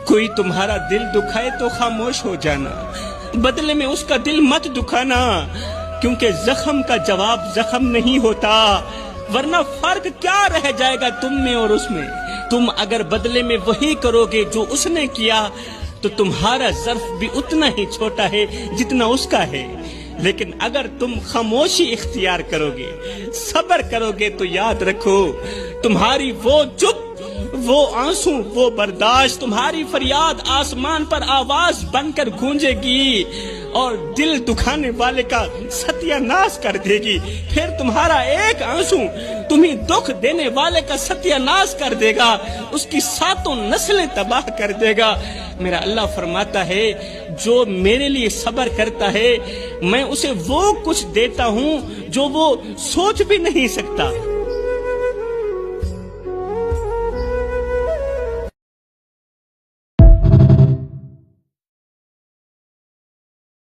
کوئی تمہارا دل دکھائے تو خاموش ہو جانا، بدلے میں اس کا دل مت دکھانا، کیونکہ زخم کا جواب زخم نہیں ہوتا، ورنہ فرق کیا رہ جائے گا تم میں اور اس میں۔ تم اگر بدلے میں وہی کرو گے جو اس نے کیا تو تمہارا ظرف بھی اتنا ہی چھوٹا ہے جتنا اس کا ہے، لیکن اگر تم خاموشی اختیار کرو گے، صبر کرو گے تو یاد رکھو تمہاری وہ چپ، وہ آنسو، وہ برداشت، تمہاری فریاد آسمان پر آواز بن کر گونجے گی اور دل دکھانے والے کا ستیہ ناش کر دے گی۔ پھر تمہارا ایک آنسو تمہیں دکھ دینے والے کا ستیہ ناش کر دے گا، اس کی 7 نسلیں تباہ کر دے گا۔ میرا اللہ فرماتا ہے جو میرے لیے صبر کرتا ہے میں اسے وہ کچھ دیتا ہوں جو وہ سوچ بھی نہیں سکتا۔